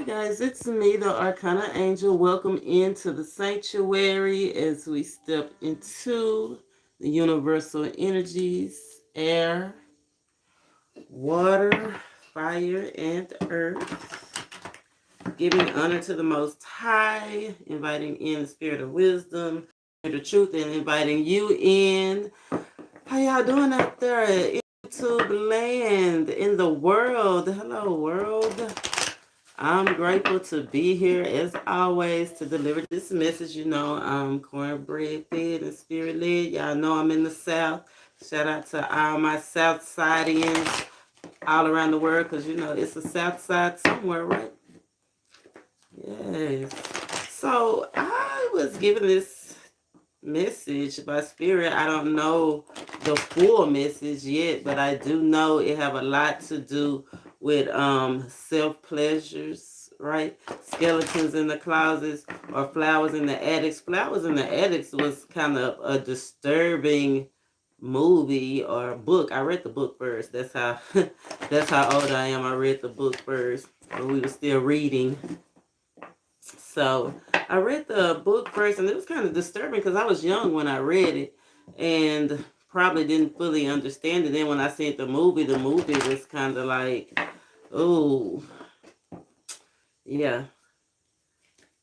guys, it's me, the ArcanaAngel. Welcome into the sanctuary as we step into the universal energies, air, water, fire, and earth. Giving honor to the Most High, inviting in the spirit of wisdom, the truth, and inviting you in. How y'all doing out there in YouTube land, in the world? Hello, world. I'm grateful to be here as always to deliver this message. You know, I'm cornbread fed and spirit led. Y'all know I'm in the South. Shout out to all my South Sidians all around the world because, you know, it's a South Side somewhere, right? Yes. So I was given this message by spirit. I don't know the full message yet, but I do know it have a lot to do with self pleasures, right? Skeletons in the closets or flowers in the attics. Flowers in the attics was kind of a disturbing movie or book. I read the book first. That's how that's how old I am. I read the book first when we were still reading. So I read the book first, and it was kind of disturbing because I was young when I read it, and probably didn't fully understand it. Then when I seen the movie was kind of like, oh, yeah,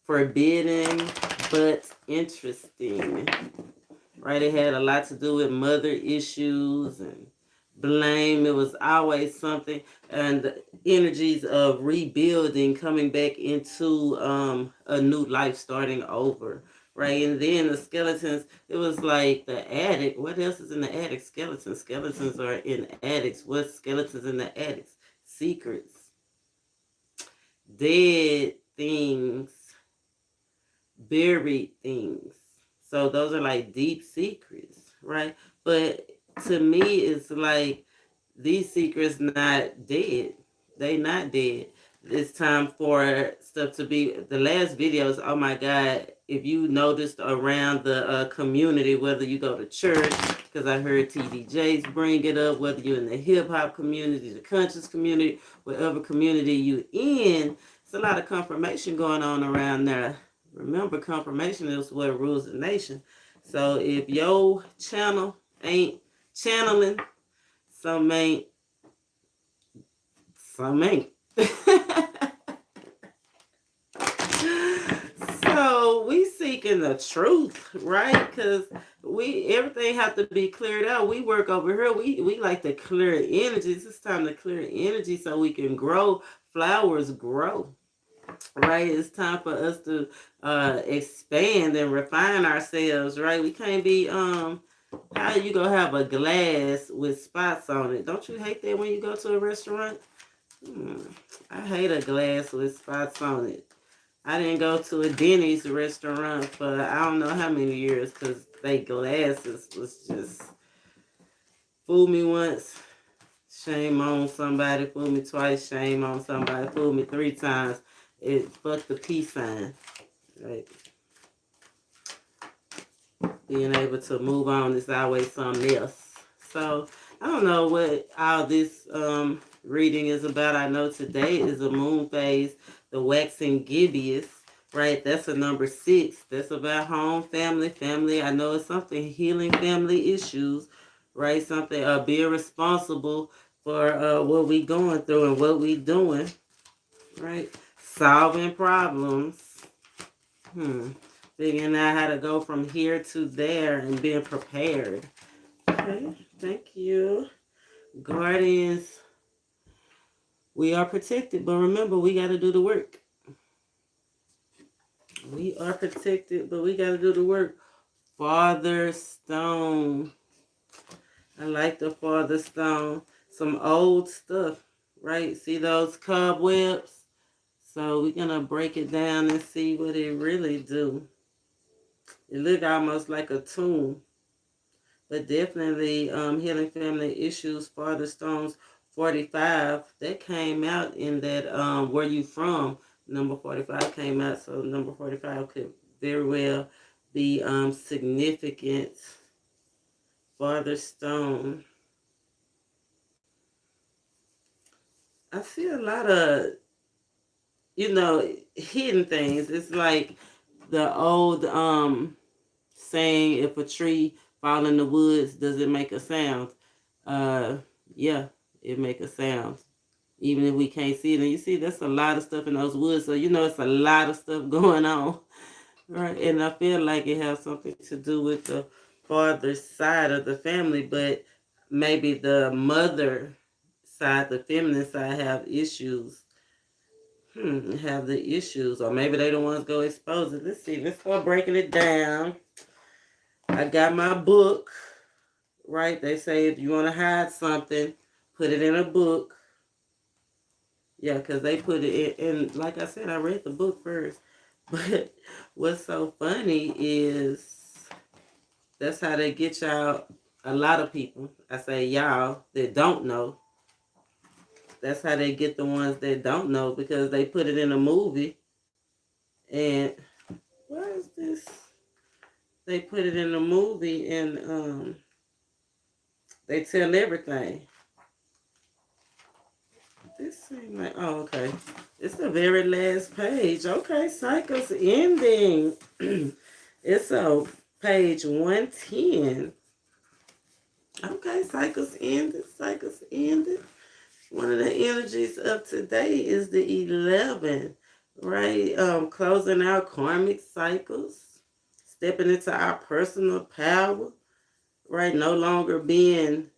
forbidden but interesting, right? It had a lot to do with mother issues and blame. It was always something, and the energies of rebuilding, coming back into a new life, starting over, right? And then the skeletons, it was like the attic. What else is in the attic? Skeletons. Skeletons are in attics. What's skeletons in the attics? Secrets, dead things, buried things. So those are like deep secrets, right? But to me, it's like these secrets not dead. They not dead. It's time for stuff to be. The last videos, oh my God, if you noticed around the community, whether you go to church, because I heard TDJs bring it up, whether you're in the hip hop community, the conscious community, whatever community you in, it's a lot of confirmation going on around there. Remember, confirmation is what rules the nation. So if your channel ain't channeling, some ain't, some ain't. So we seeking the truth, right? Because everything have to be cleared out. We work over here. We like to clear energies. It's time to clear energy so we can grow. Flowers grow, right? It's time for us to expand and refine ourselves, right? We can't be how you gonna have a glass with spots on it? Don't you hate that when you go to a restaurant? I hate a glass with spots on it. I didn't go to a Denny's restaurant for I don't know how many years because they glasses was just fool me once, shame on somebody, fool me twice, shame on somebody, fool me 3 times. It fuck the peace sign. Right? Being able to move on is always something else. So I don't know what all this reading is about. I know today is a moon phase, the waxing gibbous, right? That's a number 6. That's about home, family. I know it's something healing family issues, right? Something being responsible for what we going through and what we doing, right? Solving problems. Figuring out how to go from here to there and being prepared. Okay, thank you. Guardians, we are protected, but remember, we got to do the work. We are protected, but we got to do the work. Father Stone. I like the Father Stone. Some old stuff, right? See those cobwebs? So we're going to break it down and see what it really do. It look almost like a tomb. But definitely Healing Family Issues, Father Stones 45. That came out in that Where You From? Number 45 came out. So number 45 could very well be significant. Father Stone. I see a lot of hidden things. It's like the old saying, if a tree fall in the woods, does it make a sound? Uh yeah, it make a sound. Even if we can't see it. And you see that's a lot of stuff in those woods. So it's a lot of stuff going on. Right. And I feel like it has something to do with the father side of the family, but maybe the mother side, the feminine side, have issues. Have the issues, or maybe they the ones go expose it. Let's see. Let's start breaking it down. I got my book. Right. They say if you want to hide something, put it in a book. Yeah, because they put it in. And like I said, I read the book first. But what's so funny is that's how they get y'all. A lot of people, I say y'all, that don't know. That's how they get the ones that don't know, because they put it in a movie. And why is this? They put it in a movie, and they tell everything. This seems like, oh, okay. It's the very last page. Okay, cycles ending. It's page 110. Okay, cycles ended. Cycles ended. One of the energies of today is the 11, right? Closing out karmic cycles, stepping into our personal power, right? No longer being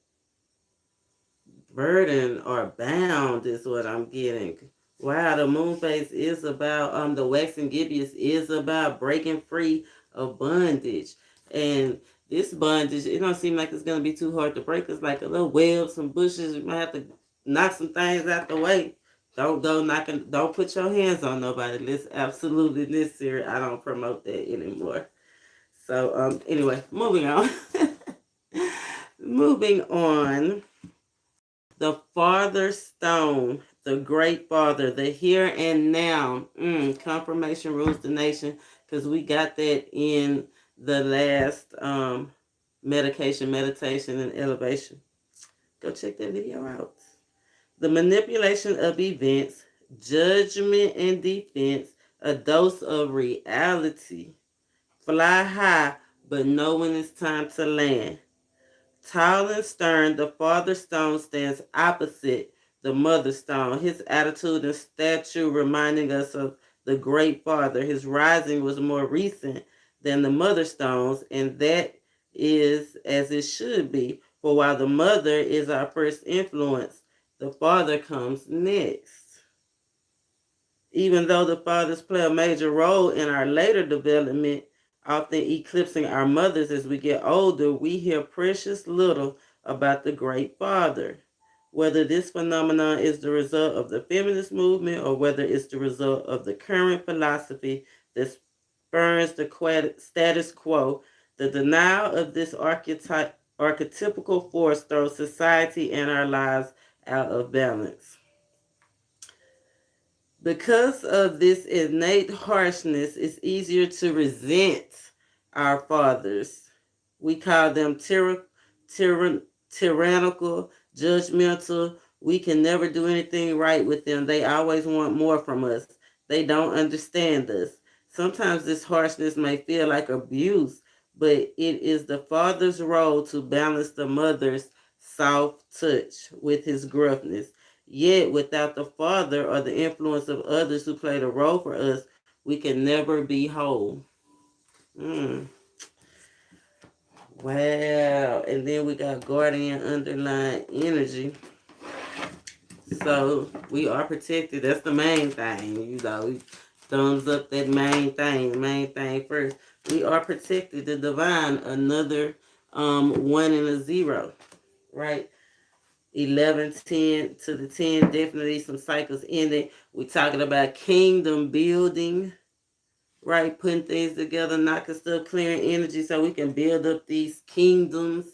burdened or bound is what I'm getting. Wow, the moon phase is about the waxing gibbous is about breaking free of bondage. And this bondage, it don't seem like it's gonna be too hard to break. It's like a little web, some bushes. You might have to knock some things out the way. Don't go knocking, don't put your hands on nobody. It's absolutely necessary. I don't promote that anymore. So anyway, moving on. Moving on. The Father Stone, the Great Father, the here and now. Confirmation rules the nation, because we got that in the last meditation, and elevation. Go check that video out. The manipulation of events, judgment and defense, a dose of reality. Fly high, but know when it's time to land. Tall and stern, the father stone stands opposite the mother stone. His attitude and stature reminding us of the great father. His rising was more recent than the mother stones, and that is as it should be. For while the mother is our first influence, the father comes next. Even though the fathers play a major role in our later development, often eclipsing our mothers as we get older, we hear precious little about the great father. Whether this phenomenon is the result of the feminist movement or whether it's the result of the current philosophy that spurns the status quo, the denial of this archetypical force throws society and our lives out of balance. Because of this innate harshness, it's easier to resent our fathers. We call them tyrannical, judgmental. We can never do anything right with them. They always want more from us. They don't understand us. Sometimes this harshness may feel like abuse, but it is the father's role to balance the mother's soft touch with his gruffness. Yet, without the father or the influence of others who played a role for us, we can never be whole. Wow. And then we got guardian underlying energy. So we are protected. That's the main thing. Thumbs up that main thing first. We are protected. The divine, another 1 and a 0. Right? 11, 10 to the 10, definitely some cycles ending. We're talking about kingdom building, right? Putting things together, knocking stuff, clearing energy so we can build up these kingdoms.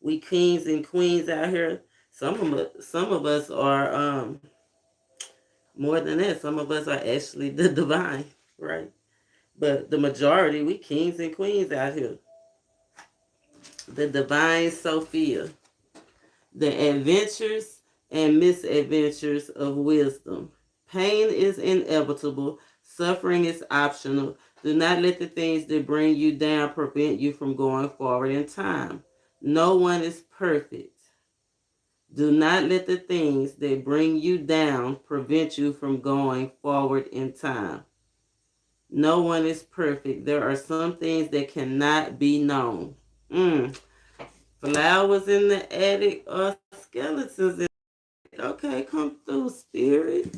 We kings and queens out here. Some of us are more than that. Some of us are actually the divine, right? But the majority, we kings and queens out here. The divine Sophia. The adventures and misadventures of wisdom. Pain is inevitable. Suffering is optional. Do not let the things that bring you down prevent you from going forward in time. No one is perfect. Do not let the things that bring you down prevent you from going forward in time. No one is perfect. There are some things that cannot be known. Flowers in the attic or skeletons in the attic. Okay, come through, spirit.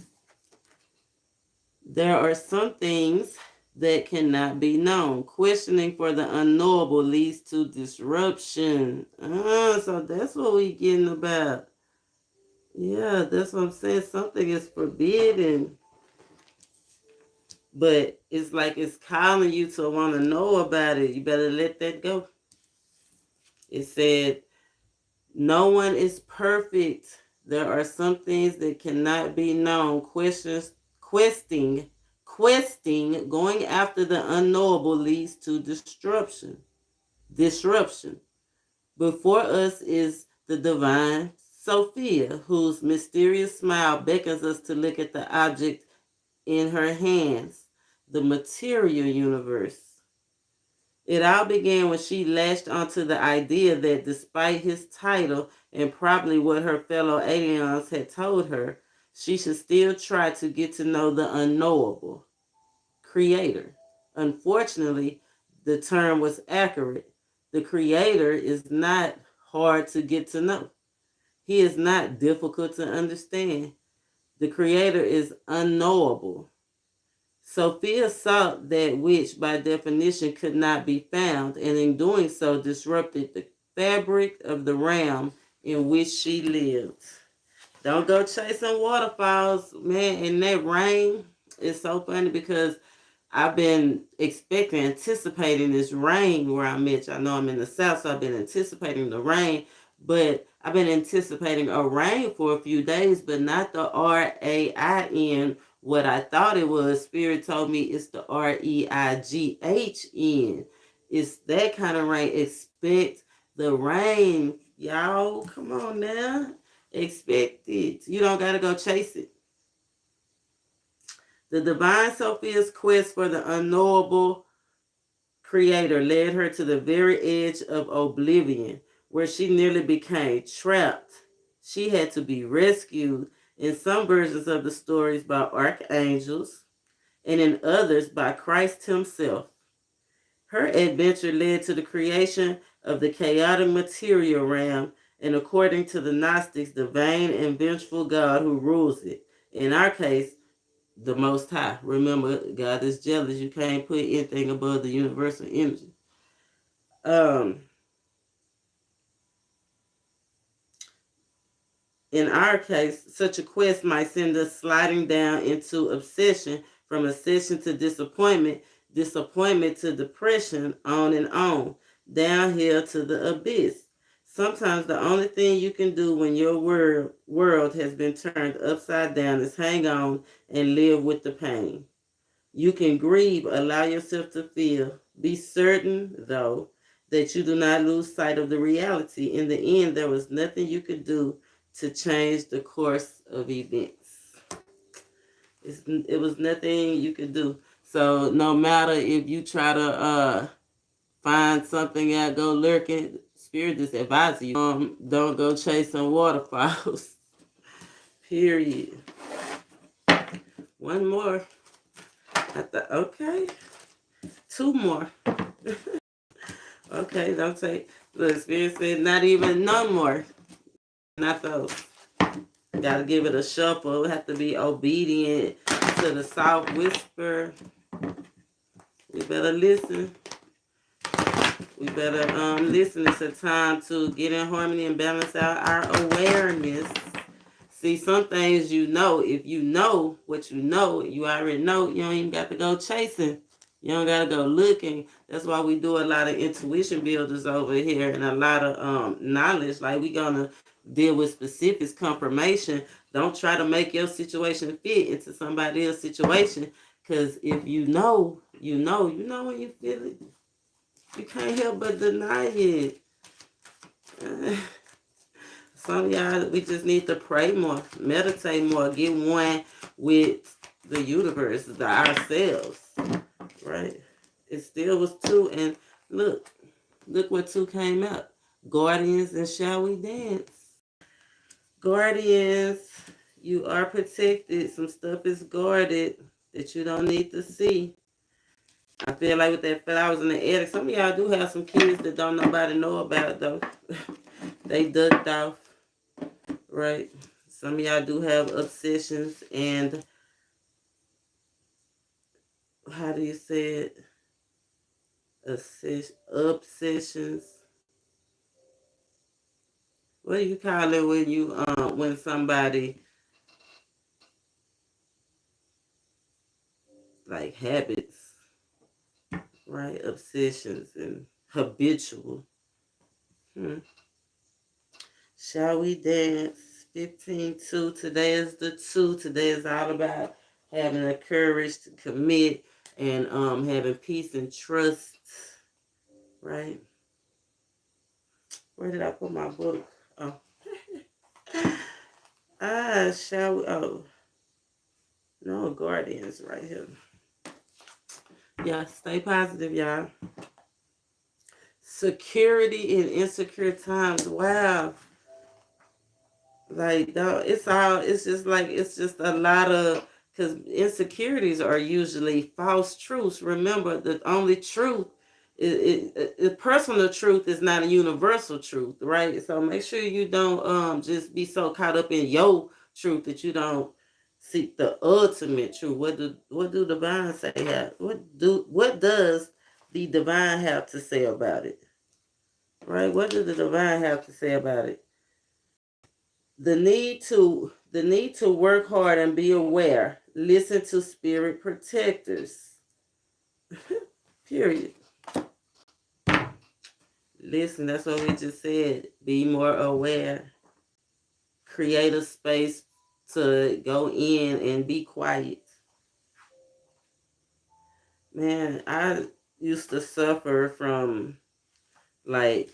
There are some things that cannot be known. Questioning for the unknowable leads to disruption. So that's what we getting about. Yeah, that's what I'm saying. Something is forbidden. But it's like it's calling you to want to know about it. You better let that go. It said, no one is perfect. There are some things that cannot be known. Questing, going after the unknowable leads to disruption. Before us is the divine Sophia, whose mysterious smile beckons us to look at the object in her hands, the material universe. It all began when she latched onto the idea that despite his title and probably what her fellow aliens had told her, she should still try to get to know the unknowable creator. Unfortunately, the term was accurate. The creator is not hard to get to know. He is not difficult to understand. The creator is unknowable. Sophia sought that which by definition could not be found, and in doing so disrupted the fabric of the realm in which she lived. Don't go chasing waterfalls, man. And that rain is so funny because I've been anticipating this rain where I'm at. I know I'm in the south, so I've been anticipating the rain. But I've been anticipating a rain for a few days, but not the RAIN, what I thought it was. Spirit told me it's the REIGHN. It's that kind of rain. Expect the rain. Y'all, come on now. Expect it. You don't got to go chase it. The divine Sophia's quest for the unknowable creator led her to the very edge of oblivion, where she nearly became trapped. She had to be rescued in some versions of the stories by archangels and in others by Christ himself. Her adventure led to the creation of the chaotic material realm, and according to the Gnostics, the vain and vengeful God who rules it. In our case, the Most High. Remember, God is jealous. You can't put anything above the universal energy. In our case, such a quest might send us sliding down into obsession, from obsession to disappointment, disappointment to depression, on, downhill to the abyss. Sometimes the only thing you can do when your world has been turned upside down is hang on and live with the pain. You can grieve, allow yourself to feel. Be certain, though, that you do not lose sight of the reality. In the end, there was nothing you could do to change the course of events. It was nothing you could do. So no matter if you try to find something out, go lurking, Spirit just advises you, don't go chasing waterfalls. Period. One more. Okay. Two more. Okay, don't take. The Spirit said not even none more. Not those. Gotta give it a shuffle. Have to be obedient to the soft whisper. We better listen. We better listen. It's a time to get in harmony and balance out our awareness. See, some things you know. If you know what you know, you already know. You don't even got to go chasing. You don't got to go looking. That's why we do a lot of intuition builders over here and a lot of knowledge. Like we gonna deal with specifics, confirmation. Don't try to make your situation fit into somebody else's situation. Because if you know when you feel it. You can't help but deny it. Some of y'all, we just need to pray more, meditate more, get one with the universe, ourselves, right? It still was two, and look what two came out. Guardians and Shall We Dance. Guardians, you are protected. Some stuff is guarded that you don't need to see. I feel like with that flowers in the attic, some of y'all do have some kids that don't nobody know about though. They ducked off, right? Some of y'all do have obsessions and how do you say it? Obsessions. What do you call it when you when somebody like habits, right? Obsessions and habitual. Shall we dance? 15-2. Today is the 2. Today is all about having the courage to commit and having peace and trust. Right? Where did I put my book? Oh. Shall we? Oh. No, Guardians right here. Yeah, stay positive, y'all. Security in insecure times. Wow. Like, it's just a lot of, because insecurities are usually false truths. Remember, the only truth is personal truth is not a universal truth, right? So make sure you don't just be so caught up in your truth that you don't seek the ultimate truth. What do divine say? What does the divine have to say about it? Right? What does the divine have to say about it? The need to work hard and be aware. Listen to spirit protectors. Period. Listen, that's what we just said. Be more aware. Create a space to go in and be quiet. Man, I used to suffer from like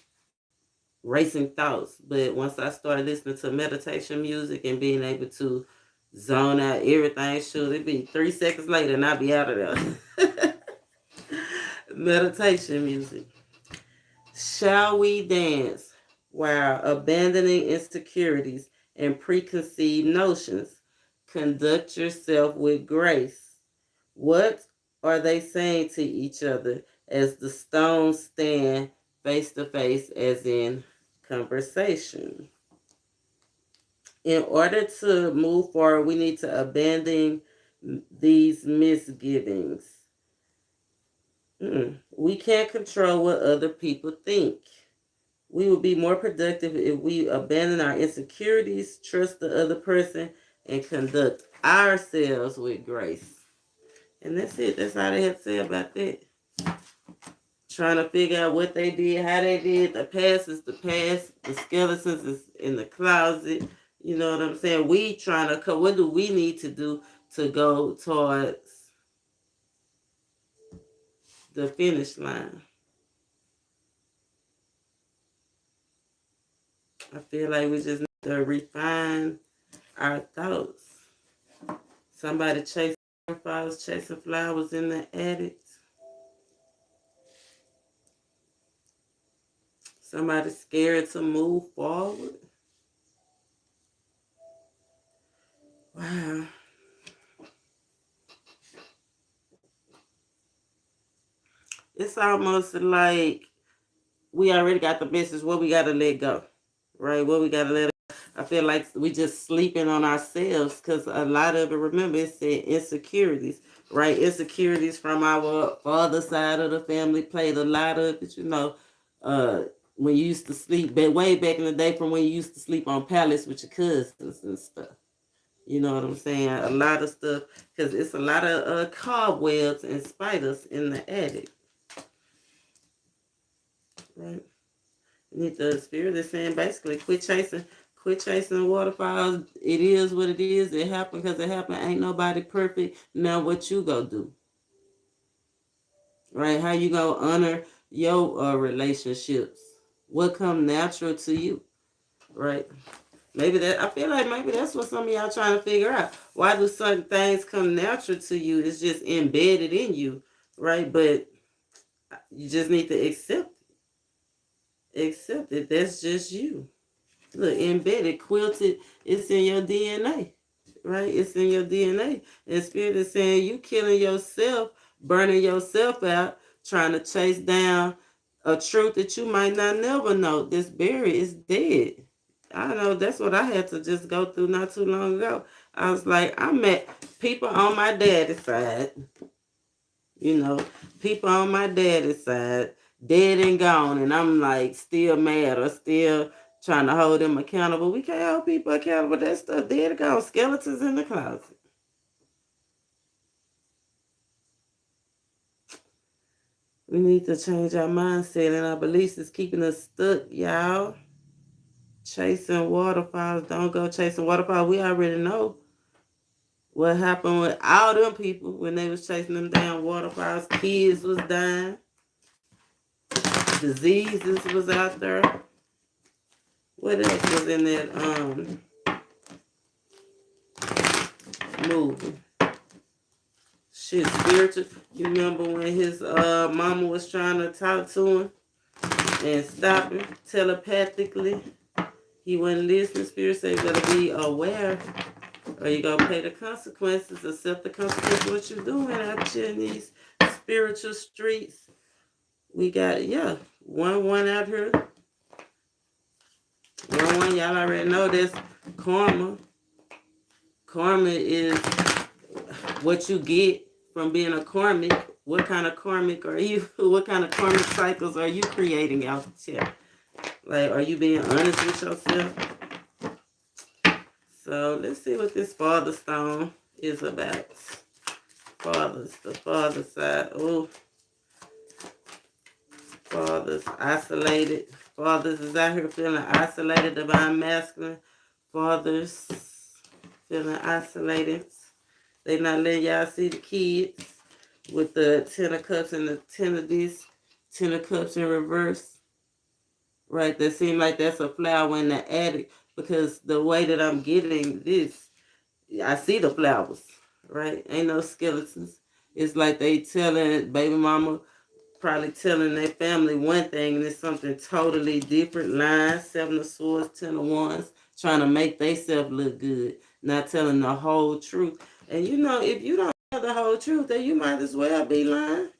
racing thoughts, but once I started listening to meditation music and being able to zone out everything, should it be 3 seconds later and I'll be out of there. Meditation music. Shall we dance while abandoning insecurities and preconceived notions? Conduct yourself with grace. What are they saying to each other as the stones stand face to face, as in conversation? In order to move forward, we need to abandon these misgivings. We can't control what other people think. We will be more productive if we abandon our insecurities, trust the other person, and conduct ourselves with grace. And that's it. That's all they have to say about that. Trying to figure out what they did, how they did. The past is the past. The skeletons is in the closet. You know what I'm saying? We trying to what do we need to do to go towards the finish line? I feel like we just need to refine our thoughts. Somebody chasing flowers in the attic. Somebody scared to move forward. Wow. It's almost like we already got the message. What we got to let go, right? What we got to let go. I feel like we just sleeping on ourselves because a lot of it, remember, it said insecurities, right? Insecurities from our father side of the family played a lot of it, when you used to sleep, way back in the day from when you used to sleep on pallets with your cousins and stuff. You know what I'm saying? A lot of stuff, because it's a lot of cobwebs and spiders in the attic. Right? The spirit is saying basically quit chasing waterfalls. It is what it is. It happened because it happened. Ain't nobody perfect. Now what you gonna do? Right? How you gonna honor your relationships? What come natural to you? Right? Maybe that, I feel like maybe that's what some of y'all trying to figure out. Why do certain things come natural to you? It's just embedded in you, right? But you just need to accept it. Accept it. That's just you. Look, embedded, quilted, it's in your DNA, right? It's in your DNA. And Spirit is saying you killing yourself, burning yourself out, trying to chase down a truth that you might not never know. This buried is dead. I know that's what I had to just go through not too long ago. I was like, I met people on my daddy's side, you know, people on my daddy's side, dead and gone, and I'm like still mad or still trying to hold them accountable. We can't hold people accountable. That stuff dead and gone, skeletons in the closet. We need to change our mindset and our beliefs is keeping us stuck, y'all. Chasing waterfalls. Don't go chasing waterfalls. We already know what happened with all them people when they was chasing them damn waterfalls. Kids was dying. Diseases was out there. What else was in that movie? Shit, spiritual. You remember when his mama was trying to talk to him and stop him telepathically? He wasn't listening. Spirit said you better be aware or you gonna pay the consequences. Accept the consequences of what you're doing out here in these spiritual streets. We got, yeah, one out here. One, y'all already know this. Karma. Karma is what you get from being a karmic. What kind of karmic are you? What kind of karmic cycles are you creating out here? Like, are you being honest with yourself? So let's see what this father stone is about. Fathers, the father side. Oh, fathers isolated. Fathers is out here feeling isolated, divine masculine. Fathers feeling isolated. They not letting y'all see the kids with the 10 of cups and the 10 of this, 10 of cups in reverse. Right, that seems like that's a flower in the attic because the way that I'm getting this, I see the flowers, right? Ain't no skeletons. It's like they telling baby mama, probably telling their family one thing and it's something totally different. Lines, 7 of swords, 10 of wands, trying to make themselves look good, not telling the whole truth. And you know, if you don't tell the whole truth, then you might as well be lying,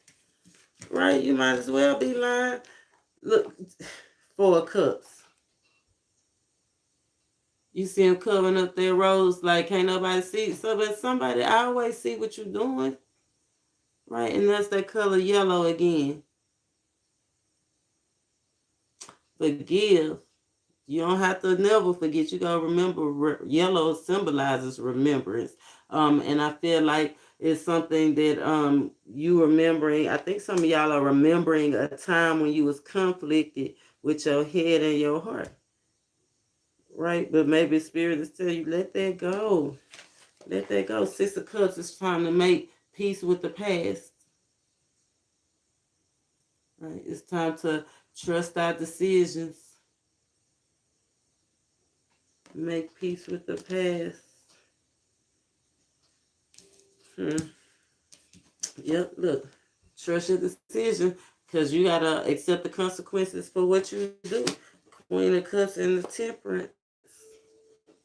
right? You might as well be lying. Look, 4 of cups. You see them covering up their rose like can't nobody see. So, but somebody always see what you're doing, right? And that's that color yellow again. Forgive. You don't have to never forget. You gotta remember. Yellow symbolizes remembrance. And I feel like it's something that you remembering. I think some of y'all are remembering a time when you was conflicted with your head and your heart, right? But maybe spirit is telling you let that go. Let that go. 6 of Cups is trying to make peace with the past. Right? It's time to trust our decisions. Make peace with the past. Yep, look. Trust your decision because you got to accept the consequences for what you do. Queen of Cups and the Temperance.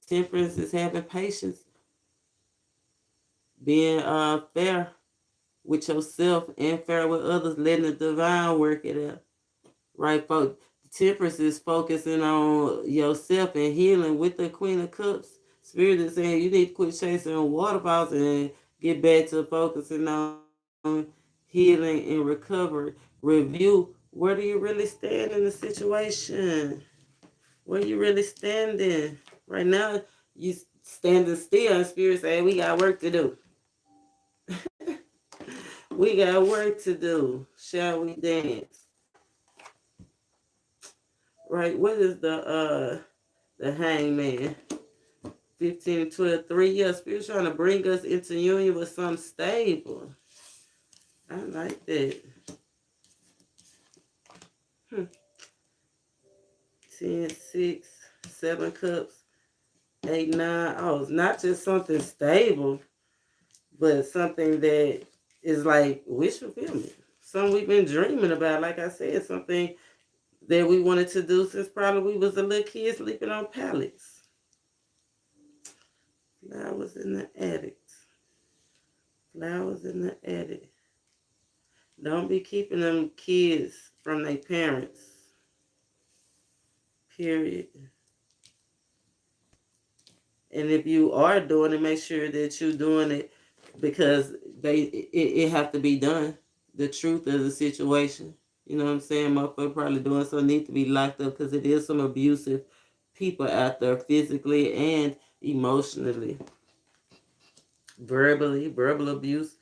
Temperance is having patience. Being fair with yourself and fair with others, letting the divine work it out. Right, folks? Temperance is focusing on yourself and healing with the Queen of Cups. Spirit is saying you need to quit chasing waterfalls and get back to focusing on healing and recovery. Review, where do you really stand in the situation? Where you really standing? Right now, you standing still and Spirit saying we got work to do. We got work to do. Shall we dance? Right, what is the hangman? 15 and 12, 3 years. Spirit's trying to bring us into union with something stable. I like that. 10, 6, 7 cups. 8, 9. Oh, it's not just something stable, but something that is like wish fulfillment. Something we've been dreaming about. Like I said, something that we wanted to do since probably we was a little kid sleeping on pallets. Flowers in the attic. Flowers in the attic. Don't be keeping them kids from their parents. Period. And if you are doing it, make sure that you're doing it because it have to be done. The truth of the situation. You know what I'm saying? Motherfucker probably doing so need to be locked up because it is some abusive people out there physically and emotionally. Verbal abuse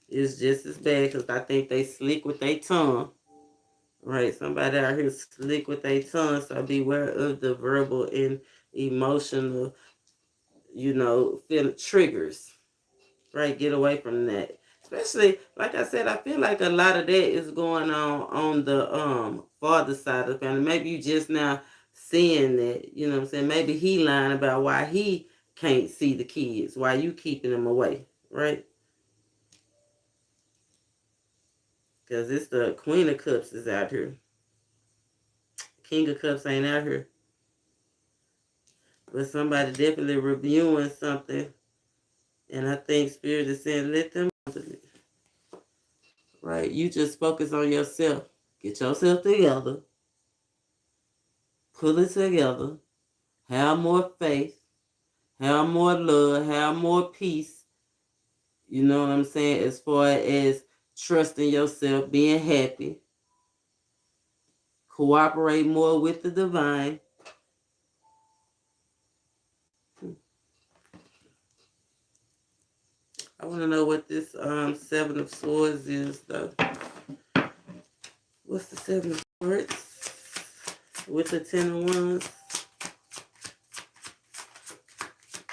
is just as bad because I think they slick with their tongue. Right, somebody out here slick with their tongue, so beware of the verbal and emotional, feel triggers. Right, get away from that. Especially, like I said, I feel like a lot of that is going on the father side of the family. Maybe you just now seeing that, you know what I'm saying? Maybe he lying about why he can't see the kids, why you keeping them away, right? Because it's the Queen of Cups is out here. King of Cups ain't out here. But somebody definitely reviewing something. And I think Spirit is saying, let them handle it. Right? You just focus on yourself. Get yourself together. Pull it together. Have more faith. Have more love. Have more peace. You know what I'm saying? As far as trusting yourself, being happy. Cooperate more with the divine. I want to know what this Seven of Swords is, though. What's the Seven of Swords? With the 10 of Wands.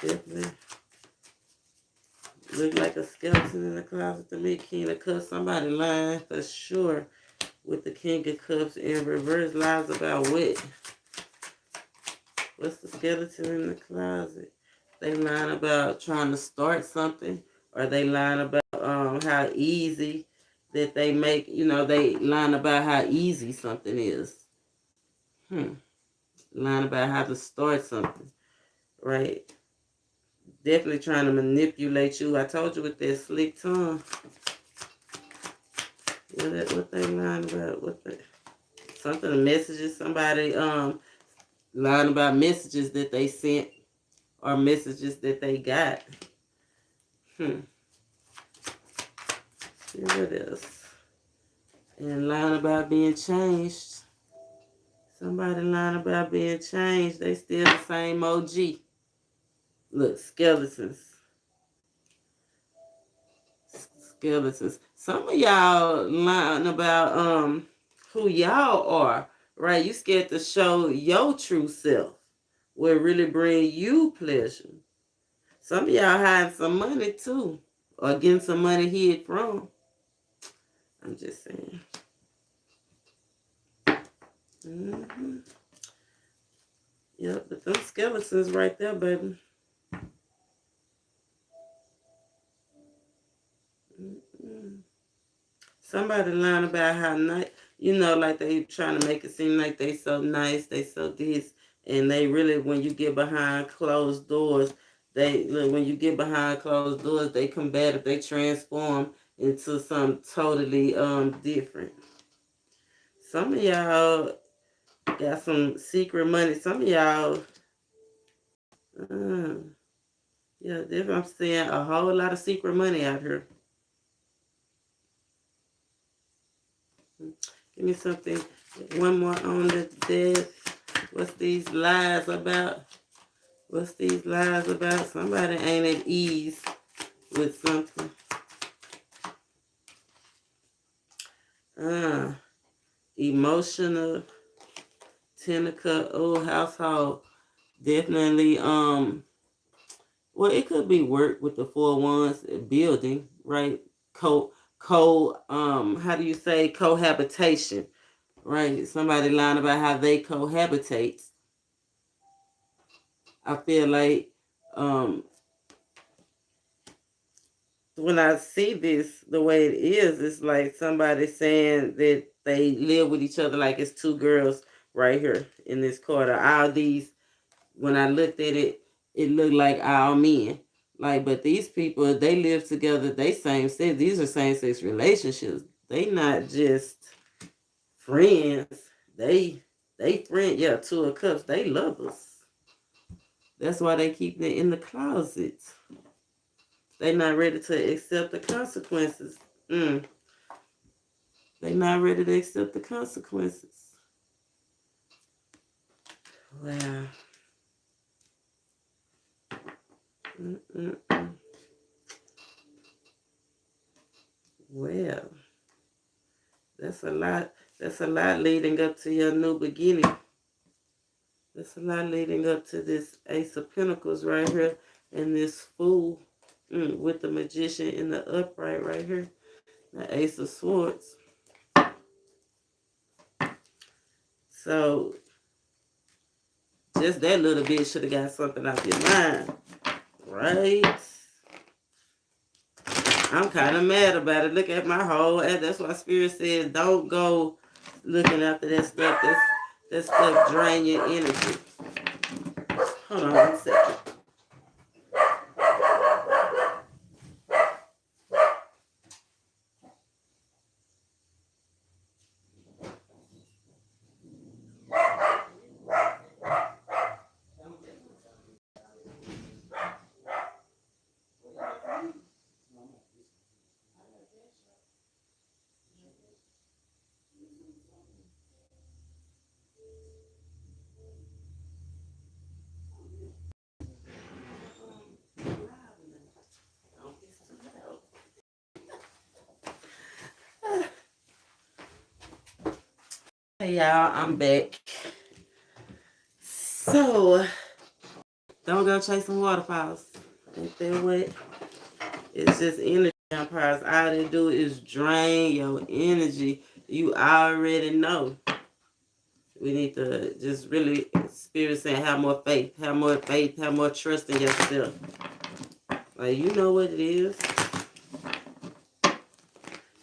Definitely. Look like a skeleton in the closet to me. King of Cups. Somebody lying for sure. With the King of Cups in reverse. Lies about what? What's the skeleton in the closet? They lying about trying to start something. Or they lying about how easy that they make. They lying about how easy something is. Lying about how to start something. Right? Definitely trying to manipulate you. I told you with that slick tongue. What they lying about? Something, messages, somebody lying about messages that they sent or messages that they got. See what else? And lying about being changed. Somebody lying about being changed. They still the same OG. Look, skeletons. Skeletons. Some of y'all lying about who y'all are, right? You scared to show your true self, will really bring you pleasure. Some of y'all hiding some money too, or getting some money hid from. I'm just saying. Yep, but them skeletons right there, baby. Somebody lying about how nice, like they trying to make it seem like they so nice, they so this, and they really, when you get behind closed doors, when you get behind closed doors, they combative, they transform into something totally different. Some of y'all got some secret money. Some of y'all, I'm seeing a whole lot of secret money out here. Give me something. One more on the death. What's these lies about? What's these lies about? Somebody ain't at ease with something. Emotional, 10 of cups, old household. Definitely, well, it could be work with the 4 wands, building, right? How do you say cohabitation, right? Somebody lying about how they cohabitate. I feel like When I see this the way it is, it's like somebody saying that they live with each other like it's two girls right here in this quarter. All these, when I looked at it, it looked like all men. Like, but these people, they live together, they same sex. These are same sex relationships. They not just friends. They friend, yeah, two of cups. They lovers. That's why they keep it in the closet. They not ready to accept the consequences. They not ready to accept the consequences. Wow. Mm-mm-mm. Well, that's a lot. That's a lot leading up to your new beginning. That's a lot leading up to this Ace of Pentacles right here and this Fool with the Magician in the upright right here. The Ace of Swords. So just that little bit should have got something off your mind, right? I'm kind of mad about it. Look at my whole, and that's why Spirit says don't go looking after that stuff. That stuff drain your energy. Hold on 1 second. Hey y'all, I'm back. So, don't go chasing waterfalls. Ain't that what? It's just energy vampires. All they do is drain your energy. You already know. We need to just really, Spirit saying, have more faith, have more faith, have more trust in yourself. Like, you know what it is.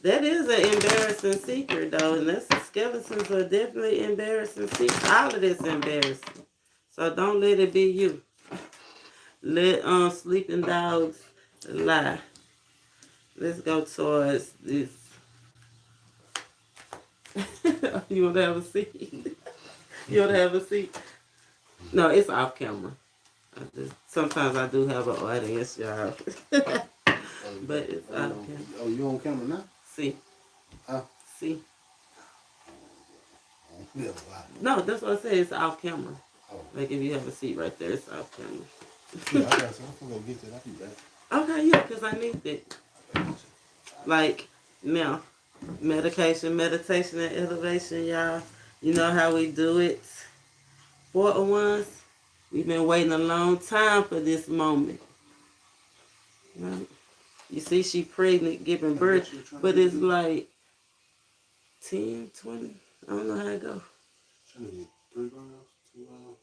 That is an embarrassing secret, though, and that's skeletons are definitely embarrassing secrets. All of this embarrassing. So don't let it be you. Let sleeping dogs lie. Let's go towards this. You want to have a seat? You want to have a seat? No, it's off camera. Sometimes I do have an audience, y'all. But it's off camera. Oh, you on camera now? See. See. No, that's what I said. It's off camera. Oh. Like if you have a seat right there, it's off camera. Yeah, I got some. I'm gonna get that. I'll be back. Okay, yeah, because I need it. Like, now, meditation, and elevation, y'all. You know how we do it. 4 of Wands. We've been waiting a long time for this moment. Right? You see, she pregnant, giving birth, but it's like 10, 20. I don't know how it go. Trying to get 3 grams, 2 grams.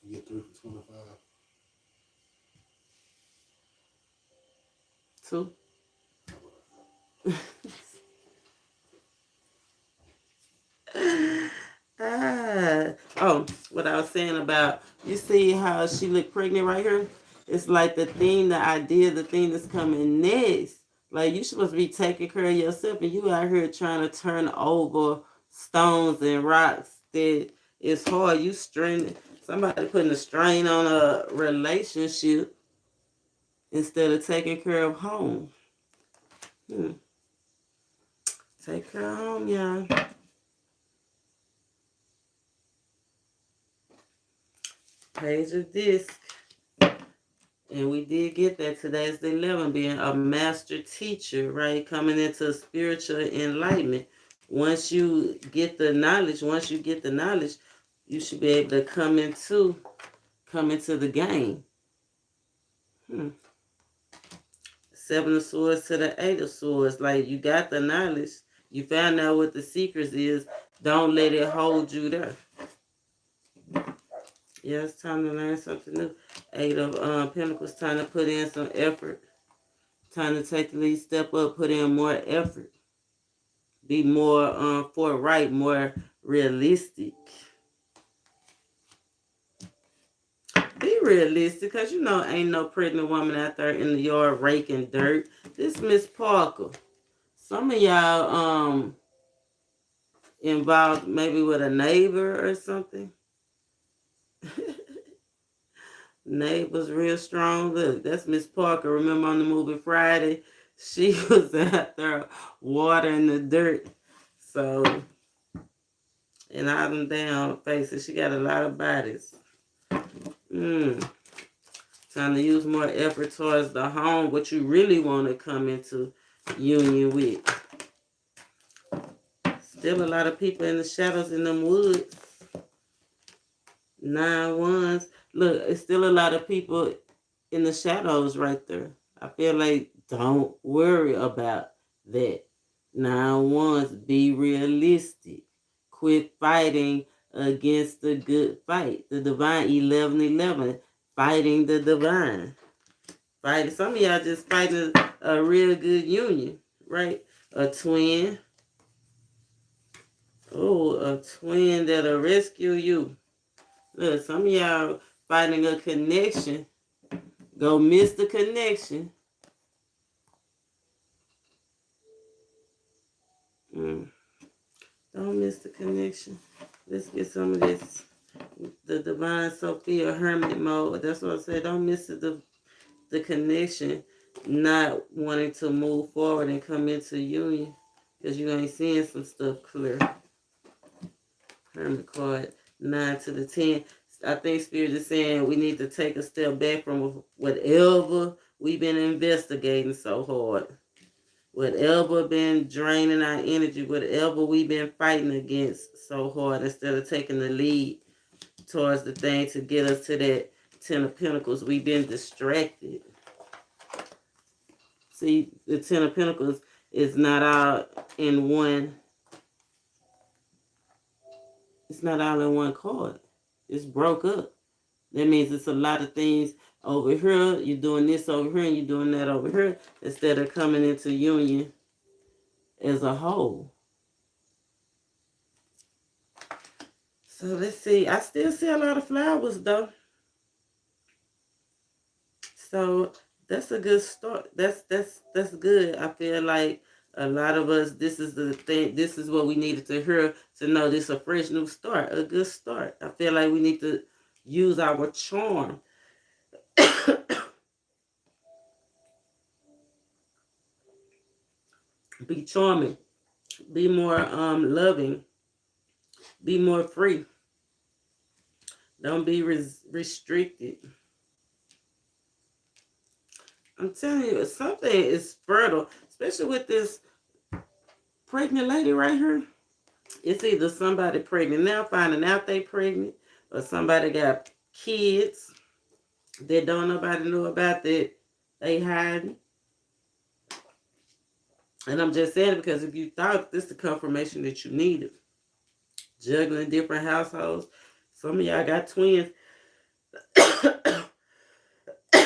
You get 3 for 25. 2. What I was saying about, you see how she looked pregnant right here? It's like the thing, the idea, the thing that's coming next. Like, you supposed to be taking care of yourself, and you out here trying to turn over stones and rocks. That it's hard. You strain, somebody putting a strain on a relationship instead of taking care of home. Take care of home, y'all. Page of disc. And we did get that. Today's the 11, being a master teacher, right? Coming into spiritual enlightenment. Once you get the knowledge, you should be able to come into the game. 7 of Swords to the 8 of Swords. Like, you got the knowledge. You found out what the secrets is. Don't let it hold you there. Yeah, it's time to learn something new. Eight of Pentacles, time to put in some effort. Time to take the lead, step up, put in more effort. Be more forthright, more realistic. Be realistic, because you know ain't no pregnant woman out there in the yard raking dirt. This Miss Parker. Some of y'all involved maybe with a neighbor or something. Neighbors real strong. Look, that's Miss Parker. Remember on the movie Friday? She was out there watering the dirt. So, and all them damn faces. She got a lot of bodies. Time to use more effort towards the home, what you really want to come into union with. Still a lot of people in the shadows in them woods. 9 wands. Look, it's still a lot of people in the shadows right there. I feel like don't worry about that. 9 wands, be realistic. Quit fighting against the good fight. The divine 1111, fighting the divine. Fighting. Some of y'all just fighting a real good union, right? A twin. Oh, a twin that'll rescue you. Look, some of y'all fighting a connection. Go miss the connection. Don't miss the connection. Let's get some of this. The divine Sophia hermit mode. That's what I said. Don't miss the connection. Not wanting to move forward and come into union. Because you ain't seeing some stuff clear. Hermit card. 9 to the 10. I think Spirit is saying we need to take a step back from whatever we've been investigating so hard. Whatever been draining our energy, whatever we've been fighting against so hard, instead of taking the lead towards the thing to get us to that 10 of Pentacles, we've been distracted. See, the 10 of Pentacles is not all in one. It's not all in one card. It's broke up. That means it's a lot of things over here. You're doing this over here and you're doing that over here instead of coming into union as a whole. So let's see. I still see a lot of flowers though. So that's a good start. That's good. I feel like a lot of us, this is the thing, this is what we needed to hear to know this is a fresh new start, a good start. I feel like we need to use our charm. Be charming. Be more loving. Be more free. Don't be restricted. I'm telling you, something is fertile, especially with this pregnant lady right here. It's either somebody pregnant now, finding out they pregnant, or somebody got kids that don't nobody know about that they hiding. And I'm just saying it because if you thought this is the confirmation that you needed, juggling different households. Some of y'all got twins.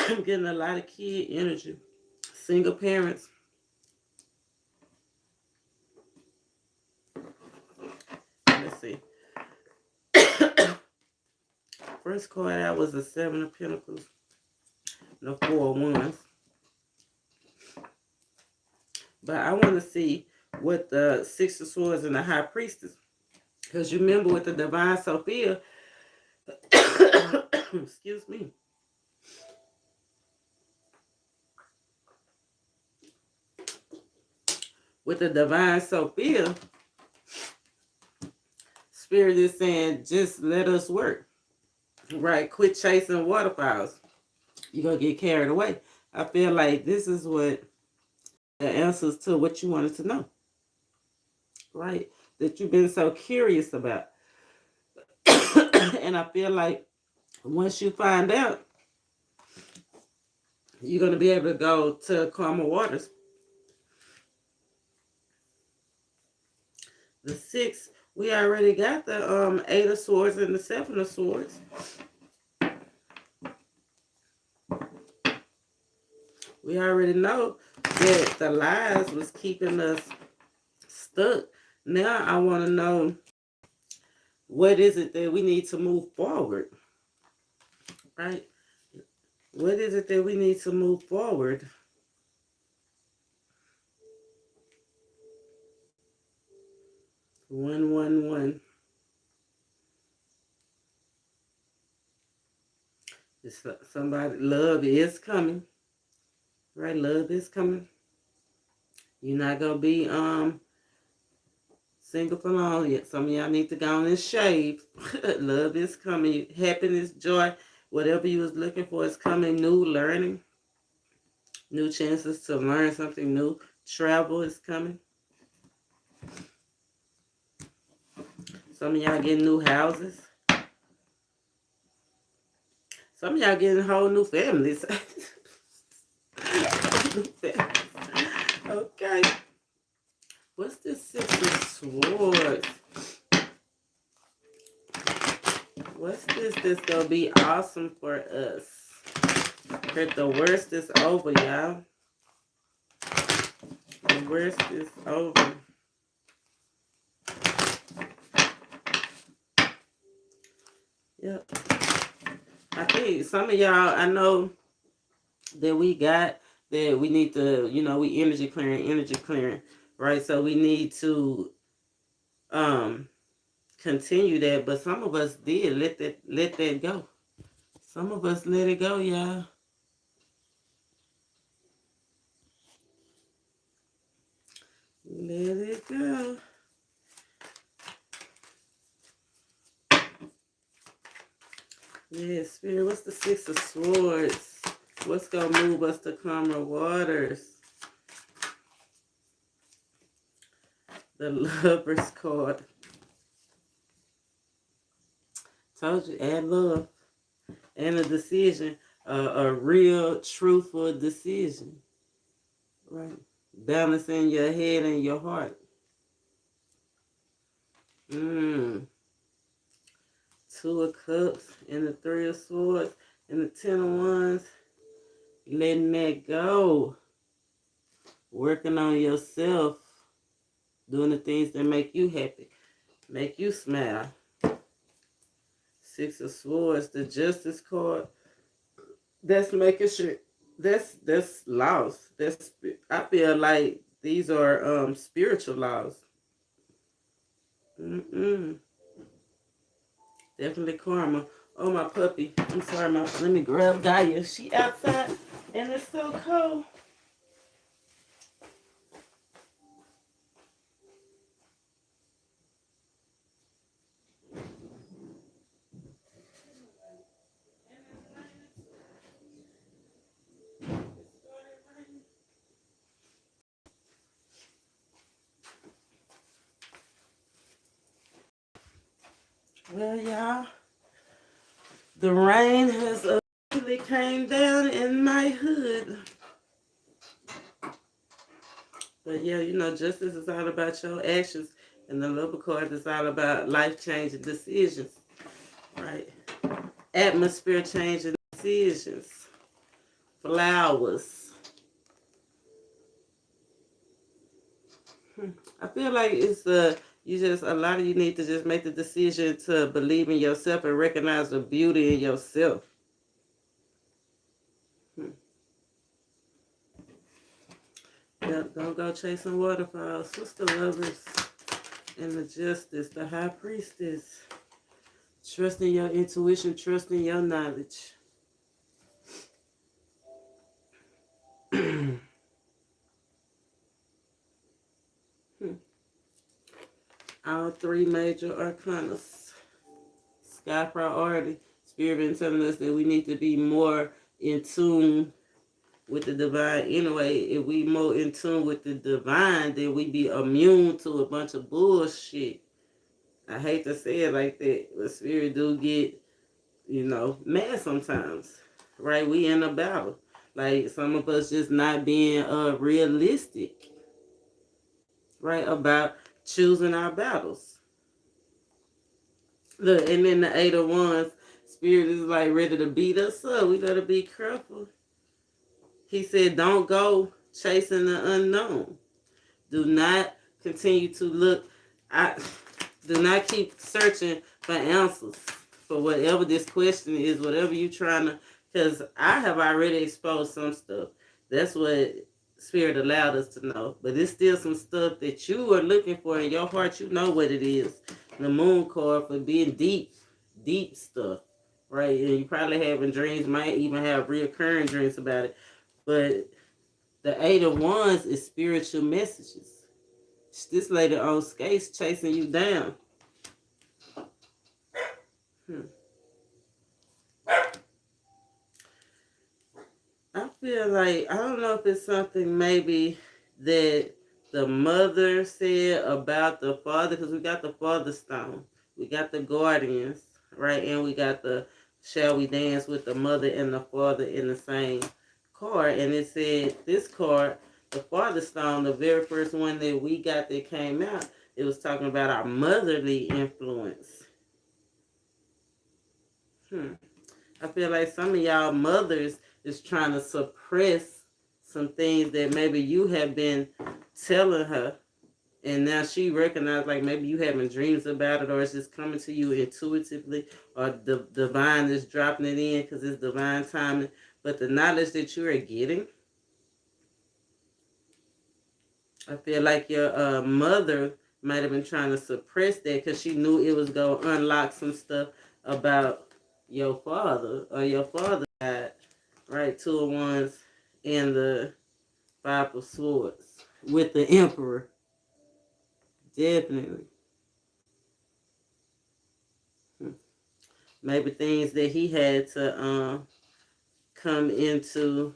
I'm getting a lot of kid energy. Single parents. Let's see. First card out was the 7 of Pentacles. The 4 of Wands. But I want to see what the 6 of Swords and the High Priestess. Because you remember with the Divine Sophia, excuse me. With the Divine Sophia, Spirit is saying, just let us work. Right? Quit chasing waterfalls. You're going to get carried away. I feel like this is what the answers to what you wanted to know. Right? That you've been so curious about. And I feel like once you find out, you're going to be able to go to calmer waters. The 6, we already got the 8 of Swords and the 7 of Swords. We already know that the lies was keeping us stuck. Now I want to know, what is it that we need to move forward, right? What is it that we need to move forward? One. It's somebody. Love is coming, right? Love is coming. You're not gonna be single for long yet. Some of y'all need to go on and shave. Love is coming. Happiness, joy, whatever you was looking for is coming. New learning, new chances to learn something new. Travel is coming. Some of y'all getting new houses. Some of y'all getting whole new families. Okay. What's this Six of Swords? What's this that's gonna be awesome for us? That the worst is over, y'all. The worst is over. Yep. I think some of y'all, I know that we got that we need to, we energy clearing, right? So we need to continue that, but some of us did let that go. Some of us let it go, y'all. Let it go. Yeah, Spirit, what's the Six of Swords? What's going to move us to calmer waters? The Lover's card. Told you, add love. And a decision. A real, truthful decision. Right? Balancing your head and your heart. Two of Cups and the Three of Swords and the Ten of Wands. Letting that go. Working on yourself. Doing the things that make you happy. Make you smile. Six of Swords, the Justice card. That's making sure. That's laws. I feel like these are spiritual laws. Definitely karma. Oh, my puppy. I'm sorry, let me grab Gaia. She outside and it's so cold. Well, y'all, the rain has officially came down in my hood. But yeah, justice is all about your actions, and the Lover card is all about life-changing decisions, right? Atmosphere-changing decisions. Flowers. I feel like it's a lot of you need to just make the decision to believe in yourself and recognize the beauty in yourself. Yep, don't go chasing waterfalls. Sister Lovers and the Justice, the High Priestess. Trusting your intuition, trusting your knowledge. All three major arcanas. Sky priority. Spirit been telling us that we need to be more in tune with the divine. Anyway, if we more in tune with the divine, then we be immune to a bunch of bullshit. I hate to say it like that, but Spirit do get, mad sometimes. Right? We in a battle. Like some of us just not being realistic. Right? About choosing our battles. Look, and then the Eight of Wands, Spirit is like ready to beat us up. We gotta be careful. He said, don't go chasing the unknown. Do not continue to look. I do not keep searching for answers for whatever this question is, whatever you're trying to. Because I have already exposed some stuff. That's what Spirit allowed us to know. But there's still some stuff that you are looking for in your heart. You know what it is. The moon card for being deep, deep stuff, right? And you probably having dreams, might even have reoccurring dreams about it. But the Eight of Wands is spiritual messages. This lady on skates chasing you down. I feel like, I don't know if it's something maybe that the mother said about the father, because we got the father stone, we got the guardians, right? And we got the shall we dance with the mother and the father in the same card. And it said this card, the father stone, the very first one that we got that came out, it was talking about our motherly influence. I feel like some of y'all mothers is trying to suppress some things that maybe you have been telling her, and now she recognized, like maybe you having dreams about it, or it's just coming to you intuitively, or the divine is dropping it in because it's divine timing. But the knowledge that you are getting, I feel like your mother might have been trying to suppress that because she knew it was going to unlock some stuff about your father, or your father died, right? Two of Wands and the Five of Swords with the Emperor. Definitely. Maybe things that he had to come into,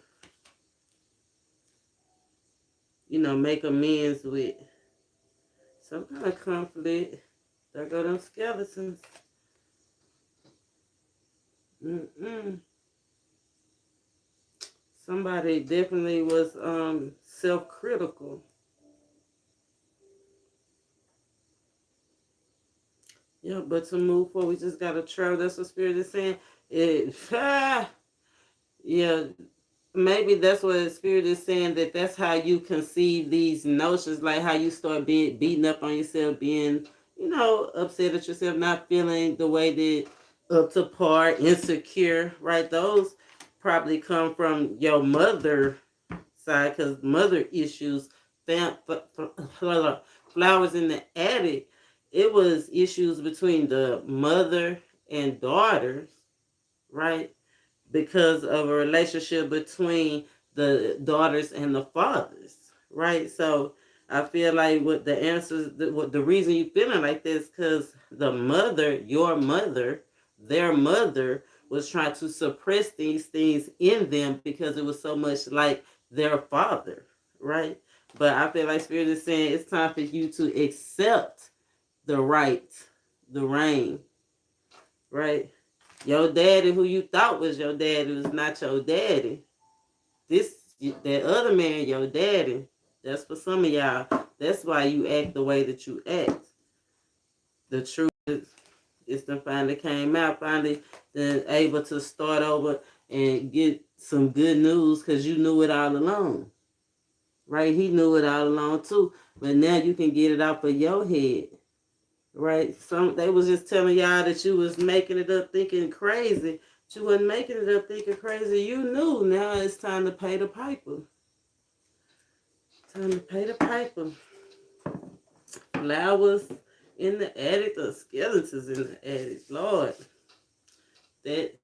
make amends with. Some kind of conflict. There go them skeletons. Somebody definitely was self-critical. Yeah, but to move forward, we just gotta travel. That's what Spirit is saying. Yeah, maybe that's what the Spirit is saying, that's how you conceive these notions, like how you start beating up on yourself, being, upset at yourself, not feeling the way that up to par, insecure, right? Those probably come from your mother side, because mother issues, flowers in the attic, it was issues between the mother and daughters, right? Because of a relationship between the daughters and the fathers, right? So I feel like what the answers, what the reason you feeling like this, because the mother, your mother, their mother was trying to suppress these things in them because it was so much like their father, right? But I feel like Spirit is saying it's time for you to accept the right, the reign, right? Your daddy, who you thought was your daddy, was not your daddy. That other man, your daddy. That's for some of y'all. That's why you act the way that you act. The truth is that finally came out, finally then able to start over and get some good news because you knew it all along. Right? He knew it all along too. But now you can get it out of your head. Right? They was just telling y'all that you was making it up thinking crazy. But you wasn't making it up thinking crazy. You knew. Now it's time to pay the piper. Time to pay the piper. Flowers in the attic, or skeletons in the attic. Lord, that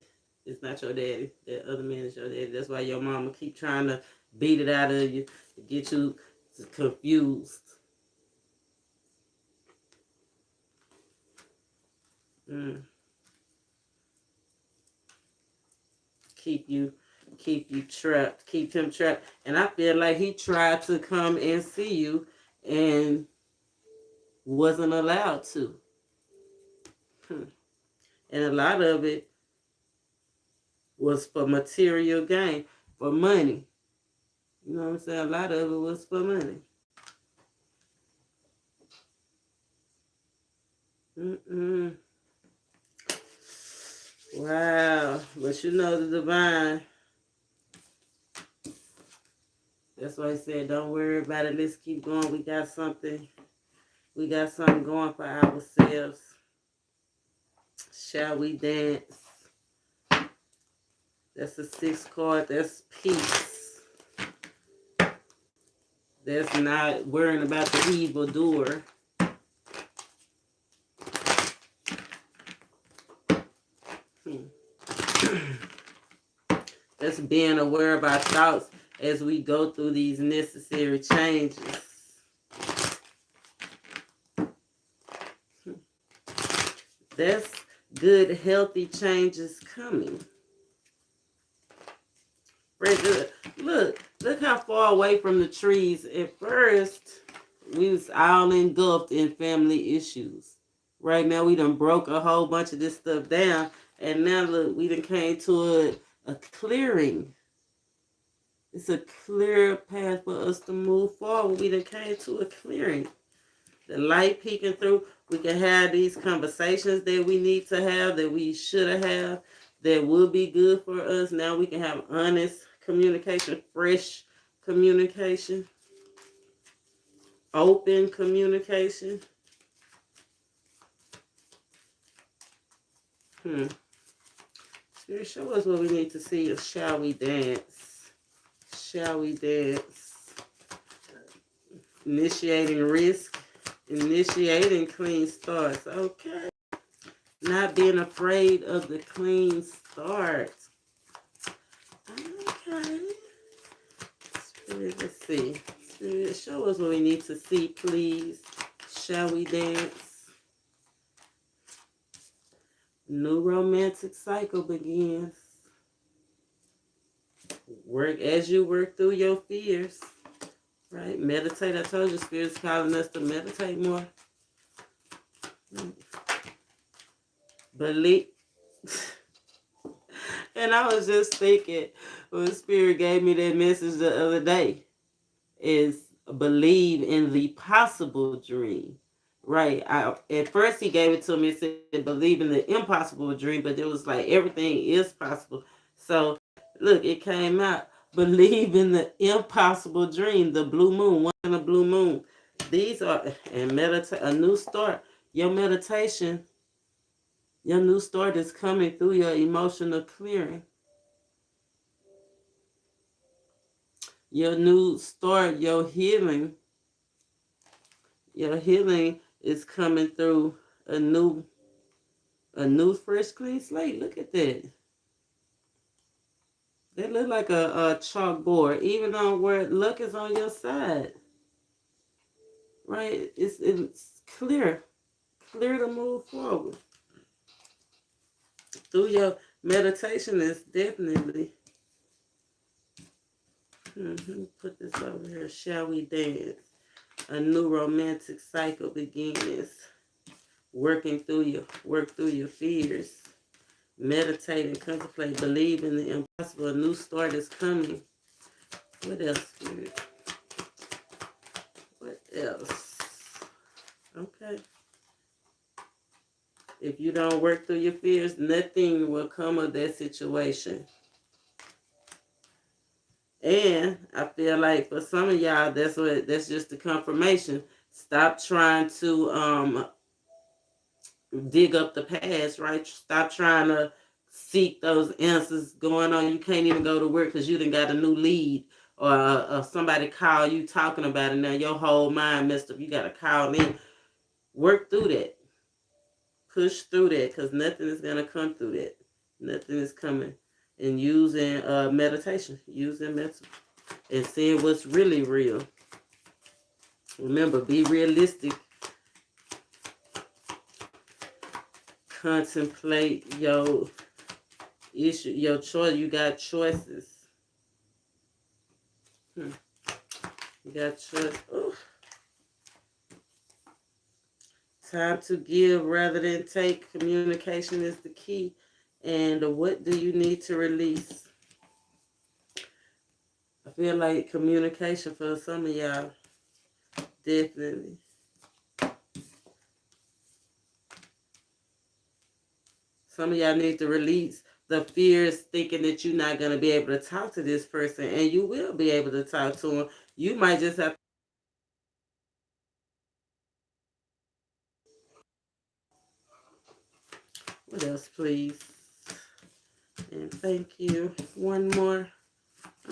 is not your daddy. That other man is your daddy. That's why your mama keep trying to beat it out of you, to get you confused. Keep you trapped. Keep him trapped. And I feel like he tried to come and see you and wasn't allowed to. And a lot of it was for material gain, for money. You know what I'm saying? A lot of it was for money. Wow. But the divine That's why I said, don't worry about it. Let's keep going. We got something. We got something going for ourselves. Shall we dance? That's the 6th card. That's peace. That's not worrying about the evildoer. That's being aware of our thoughts as we go through these necessary changes. That's good, healthy changes coming. Very good. Look how far away from the trees. At first, we was all engulfed in family issues. Right now, we done broke a whole bunch of this stuff down. And now, look, we done came to a clearing. It's a clear path for us to move forward. We done came to a clearing. The light peeking through. We can have these conversations that we need to have, that we should have, that would be good for us. Now we can have honest communication, fresh communication, open communication. Spirit, show us what we need to see. Shall we dance? Shall we dance? Initiating risk. Initiating clean starts. Okay. Not being afraid of the clean start. Okay. Spirit, let's see. Spirit, show us what we need to see, please. Shall we dance? New romantic cycle begins. Work as you work through your fears. Right? Meditate. I told you, Spirit's calling us to meditate more. Believe. And I was just thinking, when Spirit gave me that message the other day, is believe in the possible dream. Right? At first he gave it to me and said believe in the impossible dream, but it was like everything is possible. So look, it came out. Believe in the impossible dream, the blue moon, one in a blue moon. These are, and meditate, a new start. Your meditation, your new start is coming through your emotional clearing. Your new start, your healing is coming through a new fresh clean slate. Look at that. They look like a chalkboard, even on where luck is on your side. Right? It's clear to move forward. Through your meditation is definitely. Put this over here. Shall we dance? A new romantic cycle begins. Work through your fears. Meditate and contemplate. Believe in the impossible. A new start is coming. What else, Spirit? What else? Okay. If you don't work through your fears, nothing will come of that situation. And I feel like for some of y'all, that's just the confirmation. Stop trying to dig up the past, right? Stop trying to seek those answers going on. You can't even go to work because you done got a new lead, or somebody call you talking about it. Now your whole mind messed up. You got to call in. Work through that. Push through that, because nothing is going to come through that. Nothing is coming. And using meditation. Using mental. And seeing what's really real. Remember, be realistic. Contemplate your issue, your choice. You got choices. You got choice. Ooh. Time to give rather than take. Communication is the key. And what do you need to release? I feel like communication for some of y'all. Definitely. Some of y'all need to release The fears thinking that you're not going to be able to talk to this person, and you will be able to talk to them. You might just have. What else, please? And thank you. One more.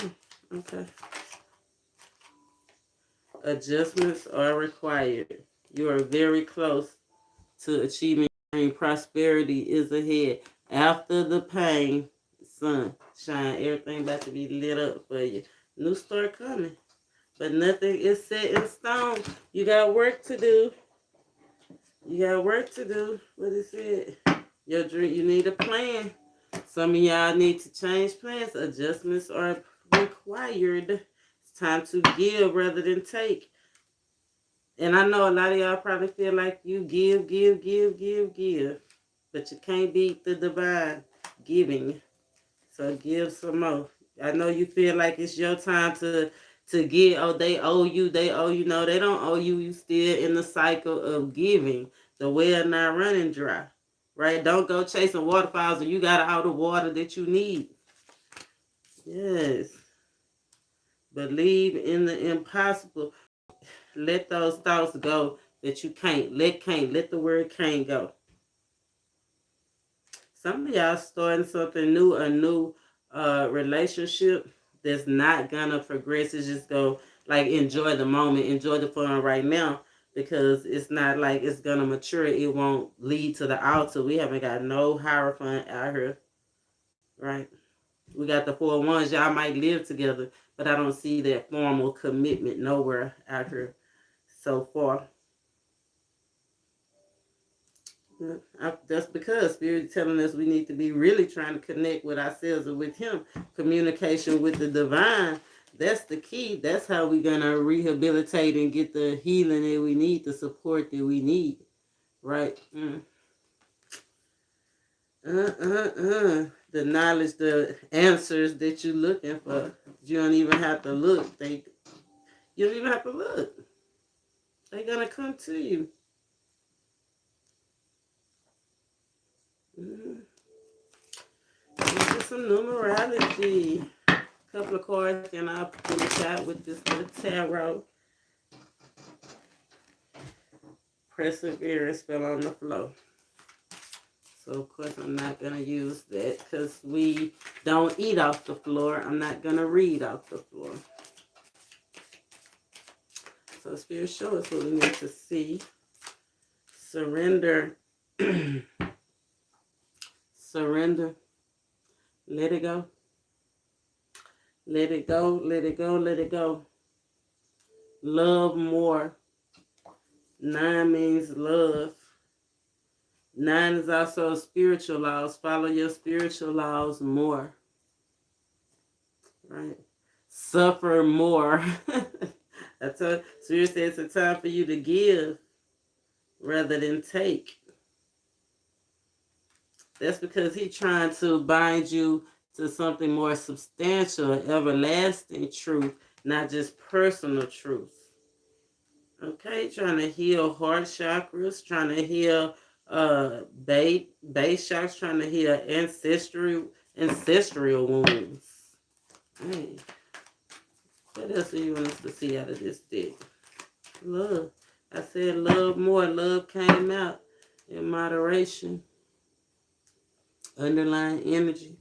Oh, okay. Adjustments are required. You are very close to achieving your dream. Prosperity is ahead. After the pain, sun, shine. Everything about to be lit up for you. New start coming. But nothing is set in stone. You got work to do. You got work to do. What is it? Your dream. You need a plan. Some of y'all need to change plans. Adjustments are required. It's time to give rather than take. And I know a lot of y'all probably feel like you give, but you can't beat the divine giving. So give some more. I know you feel like it's your time to give. Oh, they owe you. They owe you. No, they don't owe you. You still in the cycle of giving. The well not running dry, right? Don't go chasing waterfalls and you got all the water that you need. Yes. Believe in the impossible. Let those thoughts go that you can't. Let the word can't go. Some of y'all starting something new, a new relationship that's not gonna progress. It's just go like enjoy the moment, enjoy the fun right now, because it's not like it's gonna mature. It won't lead to the altar. We haven't got no hierophant out here, right? We got the 4 1s. Y'all might live together, but I don't see that formal commitment nowhere out here so far. That's because Spirit is telling us we need to be really trying to connect with ourselves and with Him. Communication with the divine. That's the key. That's how we're going to rehabilitate and get the healing that we need, the support that we need. Right? The knowledge, the answers that you're looking for. You don't even have to look. You don't even have to look. They're going to come to you. Get some numerology. Couple of cards, and I'll finish out with this little tarot. Perseverance fell on the floor. So, of course, I'm not going to use that because we don't eat off the floor. I'm not going to read off the floor. So, Spirit, show us what we need to see. Surrender. Surrender. Let it go. Let it go. Let it go. Let it go. Love more. 9 means love. 9 is also spiritual laws. Follow your spiritual laws more. Right? Suffer more. That's what Spirit says it's a time for you to give rather than take. That's because He's trying to bind you to something more substantial, everlasting truth, not just personal truth. Okay, trying to heal heart chakras, trying to heal base chakras, trying to heal ancestral wounds. Hey, what else do you want us to see out of this deck? Love. I said love more. Love came out in moderation. Underlying energy.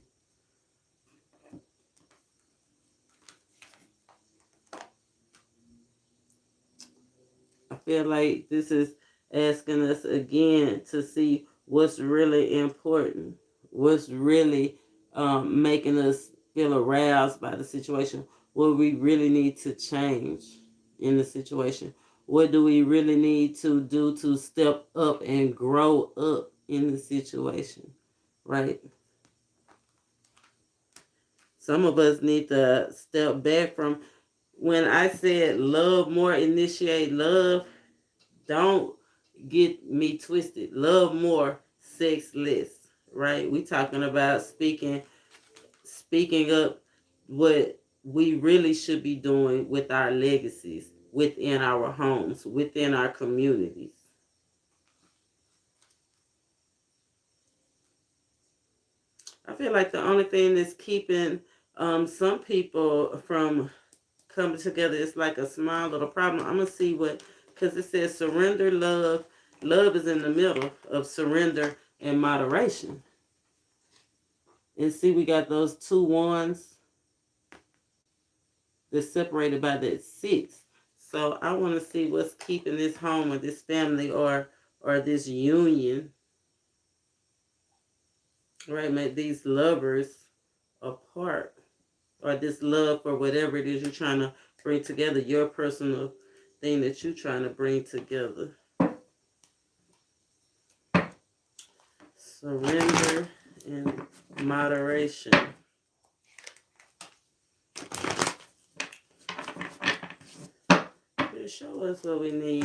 I feel like this is asking us again to see what's really important, what's really making us feel aroused by the situation, what we really need to change in the situation, what do we really need to do to step up and grow up in the situation, right? Some of us need to step back from, when I said love more, initiate love, don't get me twisted. Love more, sex less, right? We talking about speaking up what we really should be doing with our legacies, within our homes, within our communities. I feel like the only thing that's keeping some people from coming together is like a small little problem. I'm gonna see what, because it says surrender, love. Love is in the middle of surrender and moderation. And see, we got those two ones that's separated by that 6. So I want to see what's keeping this home or this family or this union, right? Make these lovers apart, or this love for whatever it is you're trying to bring together, your personal thing that you're trying to bring together. Surrender and moderation. Show us what we need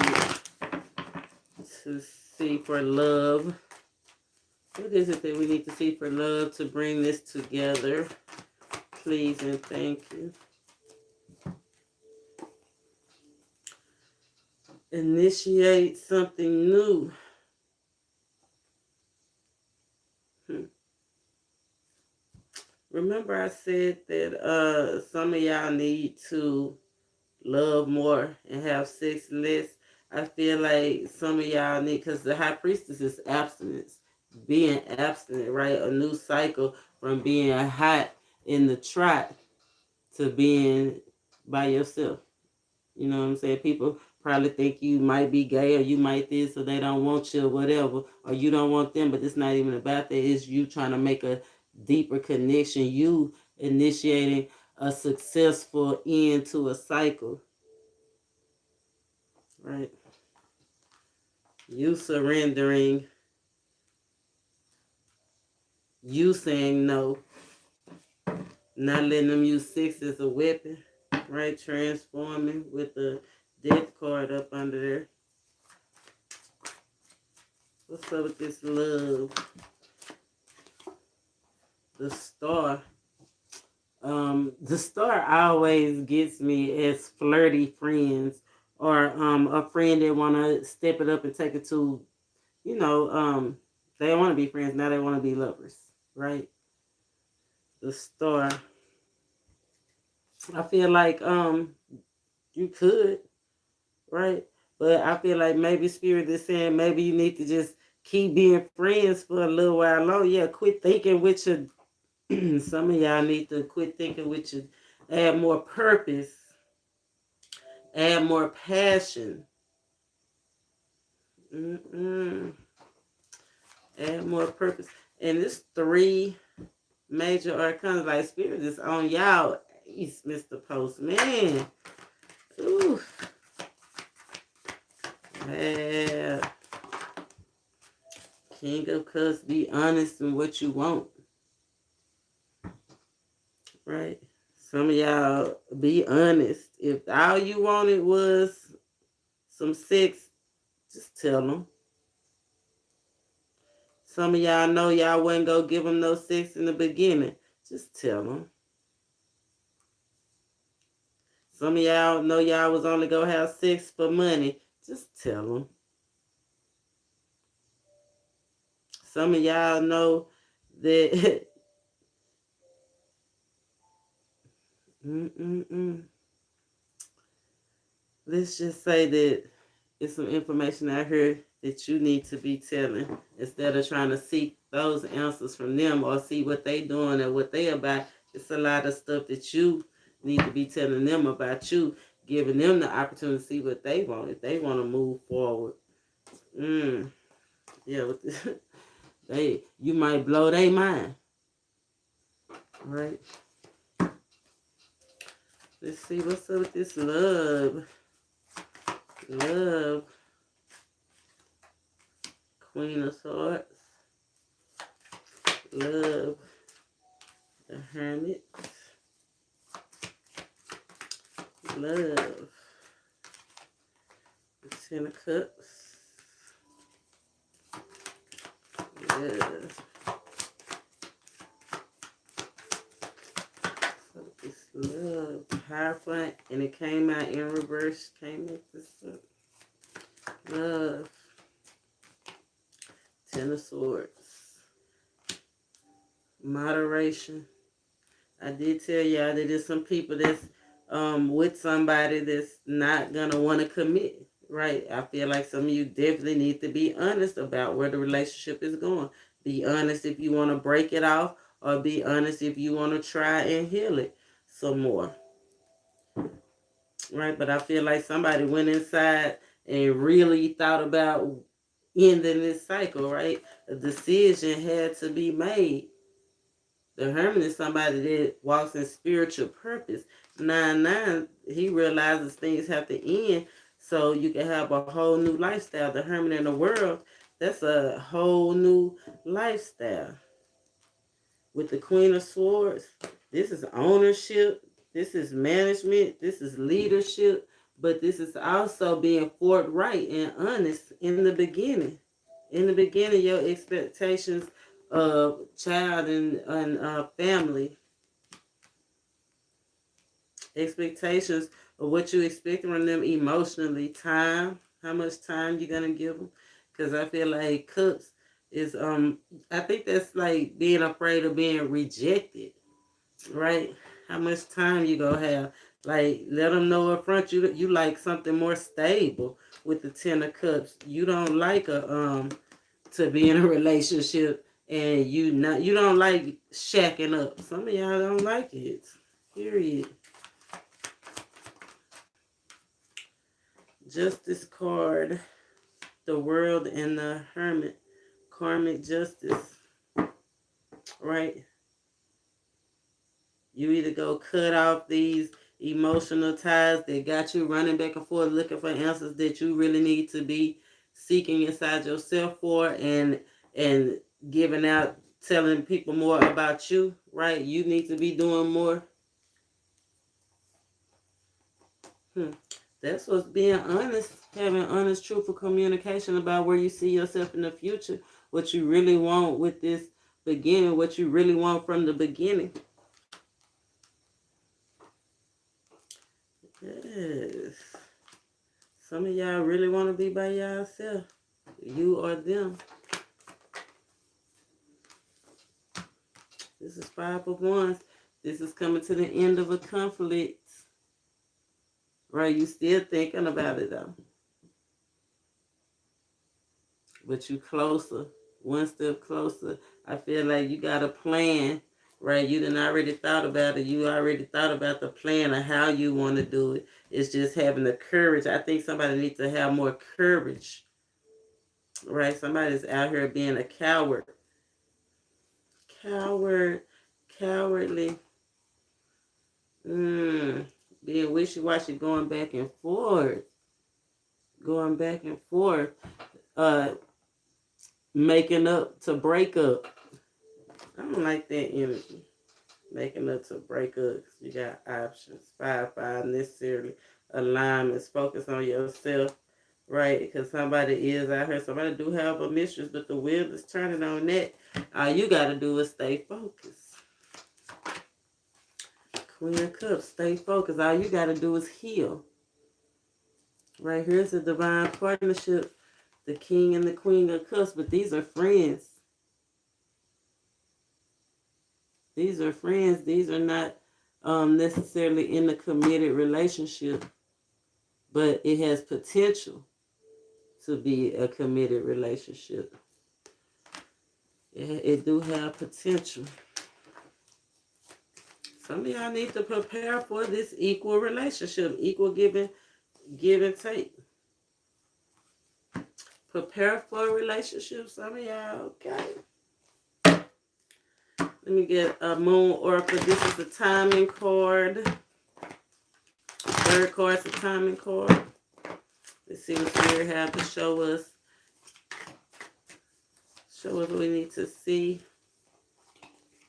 to see for love. What is it that we need to see for love to bring this together? Please and thank you. Initiate something new. Remember I said that some of y'all need to love more and have sex less. I feel like some of y'all need, because the high priestess is abstinence. Being abstinent, right? A new cycle from being hot in the trot to being by yourself. You know what I'm saying? People probably think you might be gay or you might this or they don't want you or whatever, or you don't want them, but it's not even about that. It's you trying to make a deeper connection. You initiating a successful end to a cycle, right? You surrendering, you saying no, not letting them use 6 as a weapon, right? Transforming with the death card up under there. What's up with this love? The star. The star always gets me as flirty friends, or a friend that wanna step it up and take it to, they want to be friends, now they want to be lovers, right? The star. I feel like you could, right? But I feel like maybe Spirit is saying maybe you need to just keep being friends for a little while longer. Yeah, quit thinking with your some of y'all need to quit thinking with your, add more purpose, add more passion. Add more purpose. And this 3 major arcana, like Spirit is on y'all. He's Mr. Postman. Ooh. Yeah. King of Cups, be honest in what you want. Right? Some of y'all, be honest. If all you wanted was some sex, just tell them. Some of y'all know y'all wasn't going to give them no sex in the beginning. Just tell them. Some of y'all know y'all was only going to have sex for money. Just tell them. Some of y'all know that let's just say that it's some information out here that you need to be telling instead of trying to seek those answers from them or see what they doing and what they about. It's a lot of stuff that you need to be telling them about you, giving them the opportunity to see what they want if they want to move forward. Yeah, with this, you might blow their mind, right? Let's see what's up with this love. Love. Queen of Swords. Love. The Hermit. Love. The Ten of Cups. Love. So this love. Hierophant. And it came out in reverse. Came with this love. Ten of Swords. Moderation. I did tell y'all that there's some people that's with somebody that's not gonna want to commit. Right? I feel like some of you definitely need to be honest about where the relationship is going. Be honest if you want to break it off, or be honest if you want to try and heal it some more. Right? But I feel like somebody went inside and really thought about ending this cycle, right? A decision had to be made. The hermit is somebody that walks in spiritual purpose. 9-9, he realizes things have to end so you can have a whole new lifestyle. The hermit in the world, that's a whole new lifestyle. With the Queen of Swords, this is ownership, this is management, this is leadership, but this is also being forthright and honest in the beginning. In the beginning, your expectations of child and family, expectations of what you expect from them emotionally, time, how much time you're gonna give them. Because I feel like Cups is I think that's like being afraid of being rejected, right? How much time you gonna have? Like, let them know up front you like something more stable. With the 10 of Cups, you don't like a to be in a relationship, and you don't like shacking up. Some of y'all don't like it. Period. Justice card, the World and the Hermit, karmic justice, right? You either go cut off these emotional ties that got you running back and forth looking for answers that you really need to be seeking inside yourself for, and giving out, telling people more about you, right? You need to be doing more. That's what's being honest, having honest, truthful communication about where you see yourself in the future, what you really want with this beginning, what you really want from the beginning. Yes. Some of y'all really want to be by yourself. You or them. This is 5 of Wands. This is coming to the end of a conflict. Right? You still thinking about it though. But you closer. One step closer. I feel like you got a plan. Right? You done already thought about it. You already thought about the plan of how you want to do it. It's just having the courage. I think somebody needs to have more courage. Right? Somebody's out here being a coward. Cowardly. Being wishy-washy, going back and forth. Uh, Making up to break up. I don't like that energy. Making up to break up. You got options. 5 necessarily alignments. Focus on yourself. Right? Because somebody is out here. Somebody do have a mistress, but the wheel is turning on that. All you got to do is stay focused. Queen of Cups, stay focused. All you got to do is heal. Right, here's a divine partnership. The King and the Queen of Cups, but these are friends. These are friends. These are not necessarily in a committed relationship, but it has potential to be a committed relationship. It do have potential. Some of y'all need to prepare for this equal relationship, equal give and take. Prepare for a relationship, some of y'all, okay? Let me get a Moon Oracle. This is the timing card. Third card is the timing card. Let's see what Spirit have to show us. Show us what we need to see.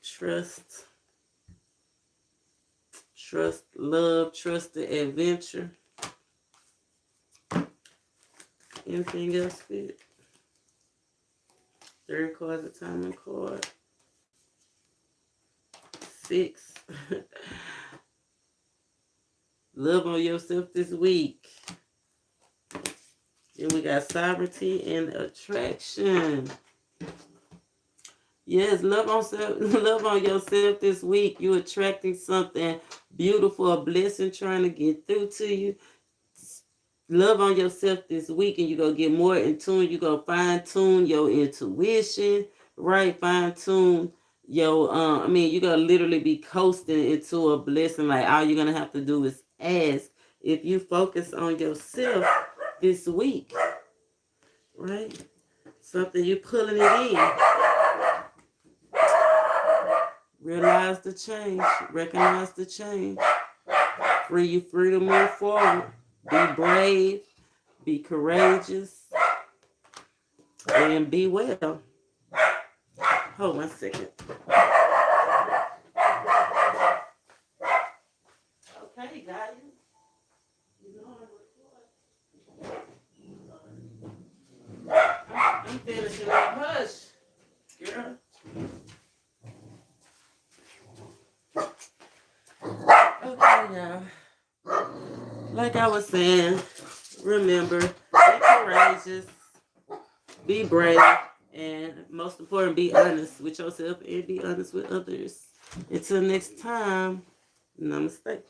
Trust. Trust, love, trust the adventure. Anything else, Spirit? Third card is the timing card. 6. Love on yourself this week. Then we got sovereignty and attraction. Yes, love on self, love on yourself this week. You're attracting something beautiful, a blessing trying to get through to you. Love on yourself this week, and you're gonna get more in tune. You're gonna fine tune your intuition, right? Fine tune your you're gonna literally be coasting into a blessing. Like all you're gonna have to do is ask. If you focus on yourself this week, right? Something you're pulling it in. Realize the change. Recognize the change. Free you free to move forward. Be brave. Be courageous. And be well. Hold 1 second. Okay, guys. You know I'm finishing up. Hush, girl. Okay, y'all. Like I was saying, remember, be courageous, be brave, and most important, be honest with yourself and be honest with others. Until next time, namaste.